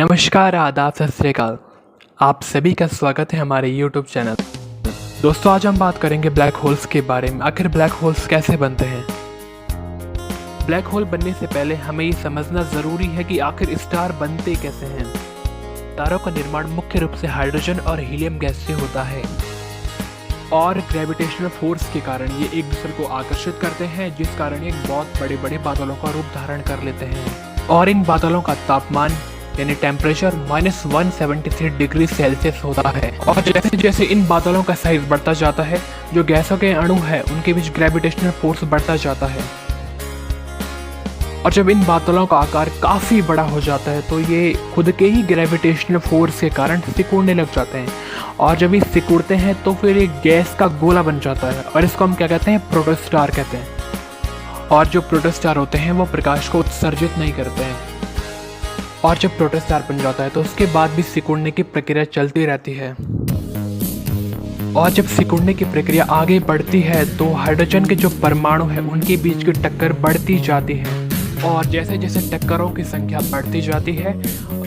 नमस्कार, आदाब, सत श्री अकाल। आप सभी का स्वागत है हमारे YouTube चैनल। दोस्तों, आज हम बात करेंगे ब्लैक होल्स के बारे में। आखिर ब्लैक होल्स कैसे बनते हैं। ब्लैक होल बनने से पहले हमें ये समझना ज़रूरी है कि आखिर स्टार बनते कैसे हैं। तारों का निर्माण मुख्य रूप से हाइड्रोजन और हीलियम गैस से होता है और ग्रेविटेशनल फोर्स के कारण ये एक दूसरे को आकर्षित करते हैं, जिस कारण ये बहुत बड़े बड़े बादलों का रूप धारण कर लेते हैं। और इन बादलों का तापमान यानी टेम्परेचर -173 डिग्री सेल्सियस होता है। और जैसे जैसे इन बादलों का साइज बढ़ता जाता है, जो गैसों के अणु है उनके बीच ग्रेविटेशनल फोर्स बढ़ता जाता है। और जब इन बादलों का आकार काफ़ी बड़ा हो जाता है तो ये खुद के ही ग्रेविटेशनल फोर्स के कारण सिकुड़ने लग जाते हैं। और जब ये सिकुड़ते हैं तो फिर एक गैस का गोला बन जाता है और इसको हम क्या कहते हैं, प्रोटोस्टार कहते हैं। और जो प्रोटोस्टार होते हैं वो प्रकाश को उत्सर्जित नहीं करते हैं। और जब प्रोटोस्टार बन जाता है तो उसके बाद भी सिकुड़ने की प्रक्रिया चलती रहती है। और जब सिकुड़ने की प्रक्रिया आगे बढ़ती है तो हाइड्रोजन के जो परमाणु हैं उनके बीच की टक्कर बढ़ती जाती है। और जैसे जैसे टक्करों की संख्या बढ़ती जाती है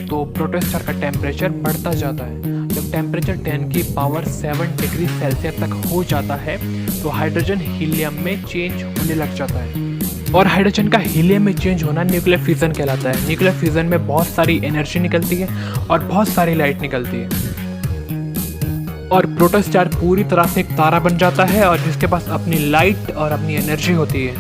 तो प्रोटोस्टार का टेम्परेचर बढ़ता जाता है। जब टेम्परेचर 10⁻⁷ डिग्री सेल्सियस तक हो जाता है तो हाइड्रोजन हीलियम में चेंज होने लग जाता है। और हाइड्रोजन का हीलियम में चेंज होना न्यूक्लियर फ्यूजन कहलाता है। न्यूक्लियर फ्यूजन में बहुत सारी एनर्जी निकलती है और बहुत सारी लाइट निकलती है और प्रोटोस्टार पूरी तरह से एक तारा बन जाता है और जिसके पास अपनी लाइट और अपनी एनर्जी होती है।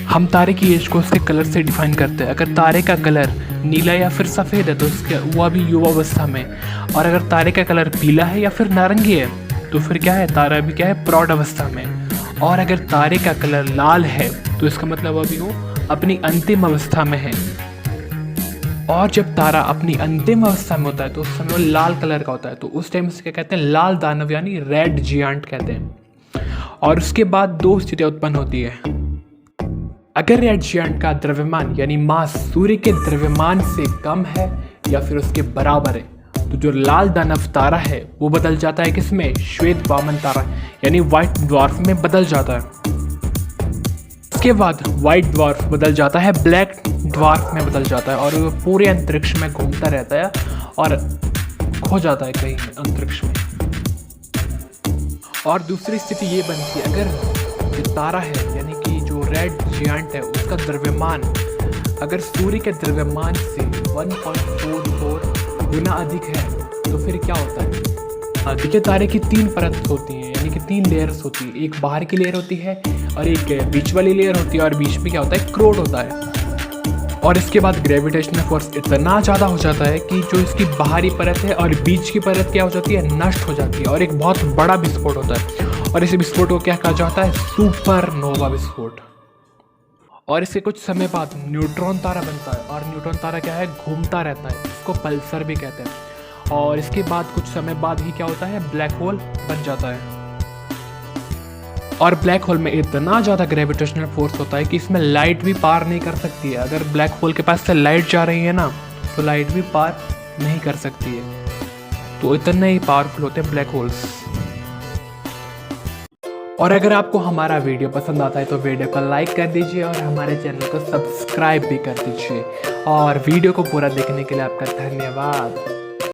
हम तारे की एज को उसके कलर से डिफाइन करते हैं। अगर तारे का कलर नीला या फिर सफ़ेद है तो उसके वो अभी युवावस्था में। और अगर तारे का कलर पीला है या फिर नारंगी है तो फिर क्या है, तारा अभी क्या है, प्रौढ़ अवस्था में। और अगर तारे का कलर लाल है तो इसका मतलब अभी वो अपनी अंतिम अवस्था में है। और जब तारा अपनी अंतिम अवस्था में होता है तो उस समय वो लाल कलर का होता है, तो उस टाइम से क्या कहते हैं, लाल दानव यानी रेड जियांट कहते हैं। और उसके बाद दो स्थितियां उत्पन्न होती है। अगर रेड जियांट का द्रव्यमान यानी मास सूर्य के द्रव्यमान से कम है या फिर उसके बराबर है तो जो लाल दानव तारा है वो बदल जाता है किसमें, श्वेत वामन तारा यानी व्हाइट ड्वार्फ में बदल जाता है। उसके बाद व्हाइट ड्वार्फ बदल जाता है ब्लैक ड्वार्फ में बदल जाता है और वो पूरे अंतरिक्ष में घूमता रहता है और खो जाता है कहीं अंतरिक्ष में। और दूसरी स्थिति ये बनती है, अगर जो तारा है यानी कि जो रेड जियांट है उसका द्रव्यमान अगर सूर्य के द्रव्यमान से 1.44 गुना अधिक है तो फिर क्या होता है। देखिए, तारे की 3 परत होती हैं यानी कि 3 लेयर्स होती है। एक बाहर की लेयर होती है और एक बीच वाली लेयर होती है और बीच में क्या होता है, क्रोड होता है। और इसके बाद ग्रेविटेशनल फोर्स इतना ज़्यादा हो जाता है कि जो इसकी बाहरी परत है और बीच की परत क्या हो जाती है, नष्ट हो जाती है और एक बहुत बड़ा विस्फोट होता है। और इस विस्फोट को क्या कहा जाता है, सुपरनोवा विस्फोट। और इसके कुछ समय बाद न्यूट्रॉन तारा बनता है और न्यूट्रॉन तारा क्या है, घूमता रहता है, इसको पल्सर भी कहते हैं। और इसके बाद कुछ समय बाद ही क्या होता है, ब्लैक होल बन जाता है। और ब्लैक होल में इतना ज़्यादा ग्रेविटेशनल फोर्स होता है कि इसमें लाइट भी पार नहीं कर सकती है। अगर ब्लैक होल के पास से लाइट जा रही है ना तो लाइट भी पार नहीं कर सकती है। तो इतने ही पावरफुल होते हैं ब्लैक होल्स। और अगर आपको हमारा वीडियो पसंद आता है तो वीडियो को लाइक कर दीजिए और हमारे चैनल को सब्सक्राइब भी कर दीजिए। और वीडियो को पूरा देखने के लिए आपका धन्यवाद।